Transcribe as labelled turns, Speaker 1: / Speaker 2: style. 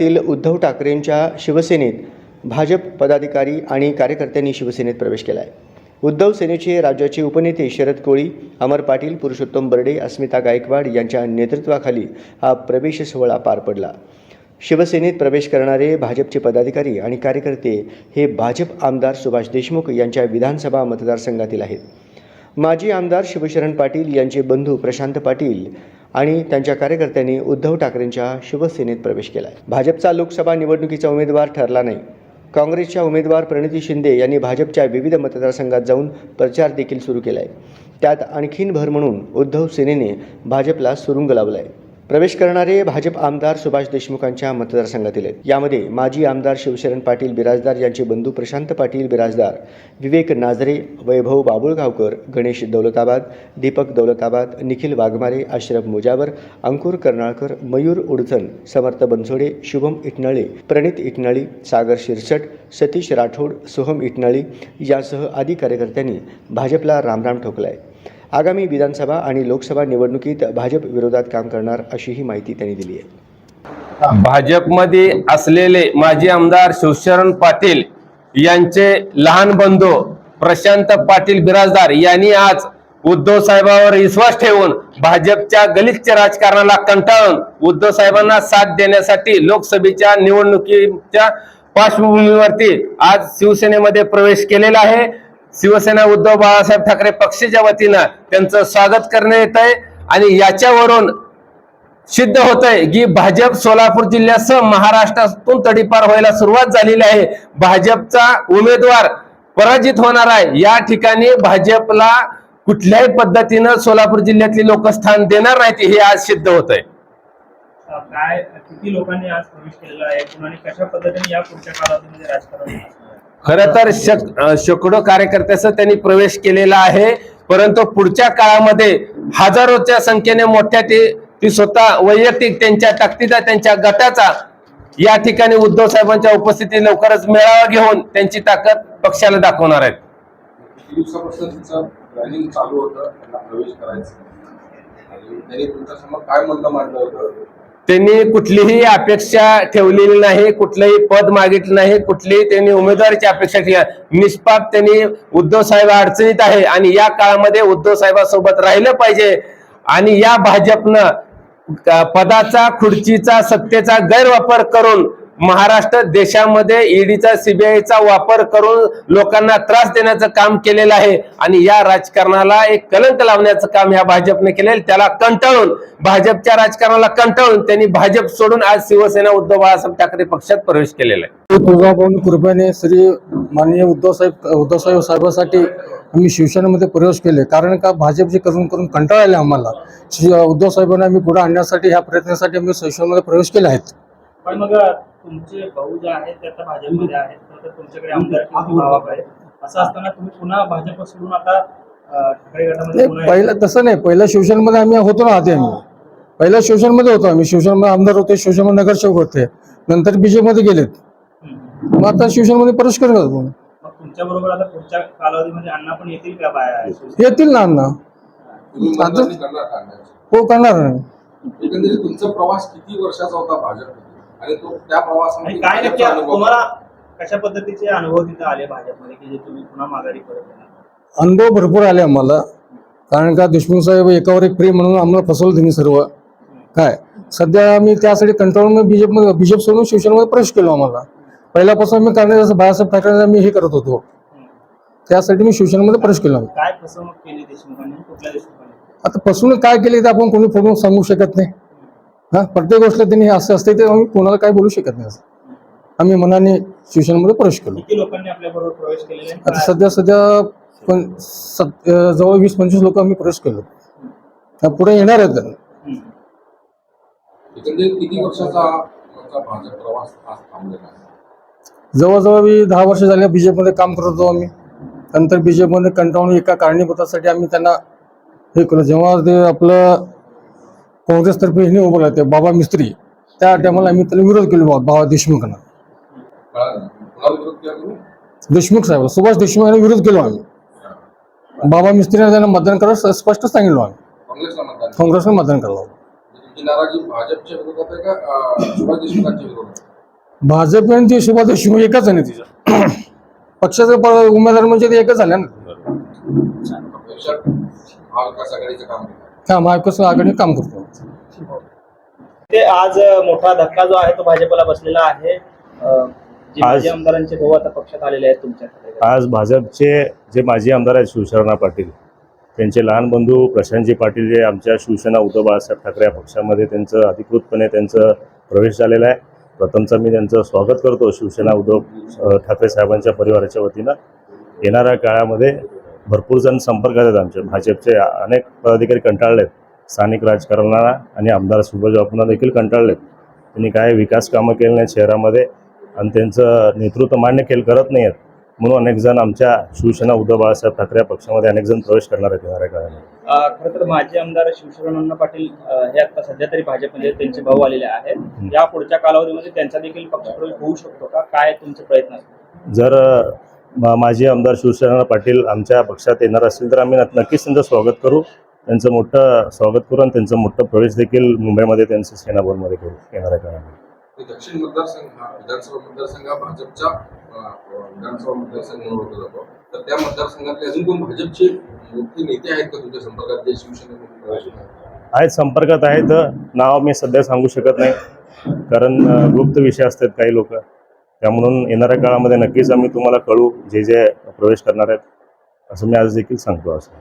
Speaker 1: राज्यातील उद्धव ठाकरेंच्या शिवसेनेत भाजप पदाधिकारी आणि कार्यकर्त्यांनी शिवसेनेत प्रवेश केला आहे। उद्धव सेनेचे राज्याचे उपनेते शरद कोळी, अमर पाटील, पुरुषोत्तम बर्डे, अस्मिता गायकवाड यांच्या नेतृत्वाखाली हा प्रवेश सोहळा पार पडला। शिवसेनेत प्रवेश करणारे भाजपचे पदाधिकारी आणि कार्यकर्ते हे भाजप आमदार सुभाष देशमुख यांच्या विधानसभा मतदारसंघातील आहेत। माजी आमदार शिवशरण पाटील यांचे बंधू प्रशांत पाटील आणि त्यांच्या कार्यकर्त्यांनी उद्धव ठाकरेंच्या शिवसेनेत प्रवेश केला आहे। भाजपचा लोकसभा निवडणुकीचा उमेदवार ठरला नाही। काँग्रेसच्या उमेदवार प्रणिती शिंदे यांनी भाजपच्या विविध मतदारसंघात जाऊन प्रचार देखील सुरू केला आहे। त्यात आणखीन भर म्हणून उद्धव सेनेने भाजपला सुरुंग लावला आहे। प्रवेश करणारे भाजप आमदार सुभाष देशमुखांच्या मतदारसंघातील आहेत। यामध्ये माजी आमदार शिवशरण पाटील बिराजदार यांचे बंधू प्रशांत पाटील बिराजदार, विवेक नाझरे, वैभव बाबुळगावकर, गणेश दौलताबाद, दीपक दौलताबाद, निखिल वाघमारे, अशरफ मुजावर, अंकुर कर्नाळकर, मयूर उडचण, समर्थ बनसोडे, शुभम इटनाळे, प्रणित इटनाळे, सागर शिरसट, सतीश राठोड, सोहम इटनाळे यासह आदी कार्यकर्त्यांनी भाजपला रामराम ठोकला आहे। आगामी विधानसभा आणि लोकसभा निवडणुकीत भाजप विरोधात काम करणार अशीही माहिती त्यांनी दिली आहे।
Speaker 2: भाजपमध्ये असलेले माजी आमदार शिवशरण पाटील यांचे लहान बंधू प्रशांत पाटील बिराजदार यांनी आज उद्धव साहेबांवर विश्वास ठेवून भाजपच्या गलिच्छ राजकारणाला कंटाळून उद्धव साहेबांना साथ देण्यासाठी लोकसभेच्या निवडणुकीच्या पार्श्वभूमीवरती आज शिवसेनेमध्ये प्रवेश केलेला आहे। शिवसेना उद्धव बाळासाहेब ठाकरे पक्षाच्या वतीनं त्यांचं स्वागत करण्यात येत आहे आणि याच्यावरून सिद्ध होत आहे की भाजप सोलापूर जिल्ह्यासह महाराष्ट्रातून तडीपार व्हायला सुरुवात झालेली आहे। भाजपचा उमेदवार पराजित होणार आहे। या ठिकाणी भाजपला कुठल्याही पद्धतीनं सोलापूर जिल्ह्यातली लोक स्थान देणार नाहीत हे आज सिद्ध होत आहे।
Speaker 3: काय किती लोकांनी आज प्रवेश केलेला आहे आणि कशा पद्धतीने या पुढच्या कालावधीमध्ये राजकारण
Speaker 2: खरं तर शेकडो कार्यकर्त्यांचा त्यांनी प्रवेश केलेला आहे, परंतु पुढच्या काळामध्ये हजारोच्या संख्येने मोठ्या ती स्वतः वैयक्तिक त्यांच्या ताकदीचा त्यांच्या गटाचा या ठिकाणी उद्धव साहेबांच्या उपस्थितीत लवकरच मेळावा घेऊन त्यांची ताकद पक्षाला दाखवणार आहेत।
Speaker 4: दिवसापासून प्लॅनिंग चालू होतं त्यांना प्रवेश करायचं आणि त्यांनी तुमच्यासमोर काय म्हणणं मांडलं होतं?
Speaker 2: त्यांनी कुठलीही अपेक्षा ठेवलेली नाही, कुठलंही पद मागितलं नाही, कुठलीही त्यांनी उमेदवारीची अपेक्षा केली। निष्पाप त्यांनी उद्धव साहेब अडचणीत आहे आणि या काळामध्ये उद्धव साहेबांसोबत राहिलं पाहिजे आणि या भाजपनं पदाचा, खुर्चीचा, सत्तेचा गैरवापर करून महाराष्ट्र देशामध्ये ईडीचा, सीबीआयचा वापर करून लोकांना त्रास देण्याचं काम केलेलं आहे आणि या राजकारणाला एक कलंक लावण्याचं काम या भाजपने केलेलं। त्याला कंटाळून, भाजपच्या राजकारणाला कंटाळून त्यांनी भाजप सोडून आज शिवसेना उद्धव बाळासाहेब ठाकरे पक्षात प्रवेश केलेला आहे।
Speaker 5: तुळजाभवानी कृपेने श्री माननीय उद्धव साहेबांसाठी आम्ही शिवसेनेमध्ये प्रवेश केले, कारण का भाजपचे करून कंटाळा आले आम्हाला। उद्धव साहेबांना आम्ही पुढे आणण्यासाठी ह्या प्रयत्नासाठी आम्ही शिवसेनेमध्ये प्रवेश केले आहेत।
Speaker 3: पण मग तुमचे भाऊ जे आहेत ते आता भाजपमध्ये आहेत, तर तुमच्याकडे आमदार भाव आहे, असं असताना तुम्ही पुन्हा भाजप सोडून आता ठाकरे गटामध्ये
Speaker 5: पहिलं तसं नाही, पहिल्या शिवसेनेमध्ये आम्ही होतो ना, आधी आम्ही पहिल्या शिवसेनेमध्ये होतो, आम्ही शिवसेनेमध्ये आमदार होते, शिवसेनेमध्ये नगरसेवक होते, नंतर बीजेपी मध्ये गेलेत, मग आता शिवसेनेमध्ये प्रवेश करणार।
Speaker 3: मग तुमच्या बरोबर आता पुढच्या कालावधीमध्ये अण्णा पण येतील का?
Speaker 5: येतील ना अण्णा, हो करणार।
Speaker 4: एकंदरीत तुमचा प्रवास किती वर्षाचा होता भाजप आणि तो त्या प्रवासामध्ये
Speaker 3: काय नक्की तुम्हाला कशा पद्धतीचे अनुभव तिथे आले भाजपमध्ये की जे तुम्ही पुन्हा माघारी परत येणार?
Speaker 5: अनुभव भरपूर आले आम्हाला, कारण का देशमुख साहेब एकावर एक प्रेम म्हणून आम्हाला फसवलं त्यांनी सर्व काय। सध्या आम्ही त्यासाठी कंटाळून बीजेप सोडून शिवसेनेमध्ये प्रवेश केलो। आम्हाला पहिल्यापासून आम्ही करण्याचं जसं बाळासाहेब ठाकरे आम्ही हे करत होतो, त्यासाठी मी शिवसेनेमध्ये प्रवेश केला।
Speaker 3: काय फसवणूक केली देशमुखांनी? कुठल्या देशमुखांनी?
Speaker 5: आता फसवणूक काय केली ते आपण कोणी फोडून सांगू शकत नाही। हा, प्रत्येक गोष्ट त्यांनी असं असते ते आम्ही कोणाला काय बोलू शकत नाही। आम्ही मनाने शिवसेनेमध्ये प्रवेश केलो।
Speaker 3: किती लोकांनी आपल्या बरोबर प्रवेश केलेले?
Speaker 5: आता सध्या जवळ 20-25 लोक आम्ही प्रवेश केलो, पुढे येणार आहेत।
Speaker 4: एकंदरीत किती वर्षाचा भाजप प्रवास थांबलेला आहे?
Speaker 5: जवळजवळ 10 वर्ष झाले बीजेपीमध्ये काम करत होतो आम्ही। नंतर बीजेपीमध्ये कंटाळून एका कारणीभूतासाठी आम्ही त्यांना हे केलं। जेव्हा ते आपलं काँग्रेसतर्फे हे उभं राहते बाबा मिस्त्री, त्या टायमाला आम्ही त्याला विरोध केलो बाबा देशमुखांना। देशमुख साहेब सुभाष देशमुख यांना विरोध केलो आम्ही। बाबा मिस्त्रीने त्यांना मतदान करायला स्पष्ट सांगितलं आम्ही, काँग्रेसला मतदान करावं।
Speaker 4: नाराजी भाजपच्या विरोधात आहे का सुभाष देशमुखांच्या विरोधात?
Speaker 5: भाजप आणि ती सुभाष देशमुख एकच आहे ना तिचं पक्षाचं उमेदवार म्हणजे ते एकच झाल्या ना
Speaker 4: भविष्यात महाविकास आघाडीचं काम केलं.
Speaker 5: हा महाविकास आघाडी काम करतो.
Speaker 3: ते आज मोठा धक्का जो आहे तो भाजपला बसलेला आहे. जे माजी आमदारांचे भाऊ आता पक्षात आलेले आहेत तुमच्याकडे.
Speaker 6: आज भाजपचे जे माजी आमदार आहेत शिवशरणा पाटील त्यांचे लहान बंधू प्रशांतजी पाटील जे आमच्या शिवसेना उद्धव बाळासाहेब ठाकरे या पक्षामध्ये त्यांचं अधिकृतपणे त्यांचं प्रवेश झालेला आहे. प्रथमचा मी त्यांचं स्वागत करतो शिवसेना उद्धव ठाकरे साहेबांच्या परिवाराच्या वतीनं. येणाऱ्या काळामध्ये भरपूर जण संपर्कात आहेत. आमचे भाजपचे अनेक पदाधिकारी कंटाळलेत, स्थानिक राजकारणाला आणि आमदार सुभाष बापूंना देखील कंटाळलेत. त्यांनी काय विकास कामं केली नाहीत शहरामध्ये आणि त्यांचं नेतृत्व मान्य करत नाही आहेत. म्हणून अनेक जण आमच्या शिवसेना उद्धव बाळासाहेब ठाकरे या पक्षामध्ये अनेक जण प्रवेश करणार आहेत येणाऱ्या काळामध्ये.
Speaker 3: खरं तर माजी आमदार शिवशरण पाटील हे आता सध्या तरी भाजपमध्ये त्यांचे भाऊ आलेले आहेत. या पुढच्या कालावधीमध्ये त्यांचा देखील पक्षप्रवेश होऊ शकतो का? काय तुमचे प्रयत्न असतील?
Speaker 6: जर माजी आमदार शिवसेना पाटील आमच्या पक्षात येणार असतील तर आम्ही नक्कीच त्यांचं स्वागत करू, त्यांचं मोठं स्वागत करू आणि त्यांचं मोठं प्रवेश देखील मुंबईमध्ये त्यांचं सेनाभवनमध्ये करू येणाऱ्या काळामध्ये.
Speaker 4: दक्षिण मतदारसंघ हा विधानसभा मतदारसंघ हा भाजपचा विधानसभा मतदारसंघ म्हणून ओळखला जातो. तर त्या मतदारसंघातले अजून कोण भाजपचे मोठे नेते आहेत का तुमच्या संपर्कात जे शिवसेनेमध्ये प्रवेश
Speaker 6: आहेत, संपर्कात आहेत. नाव मी सध्या सांगू शकत नाही कारण गुप्त विषय असतात काही लोक. त्यामुळं येणाऱ्या काळामध्ये नक्कीच आम्ही तुम्हाला कळू जे जे प्रवेश करणार आहेत असं मी आज देखील सांगतो. असं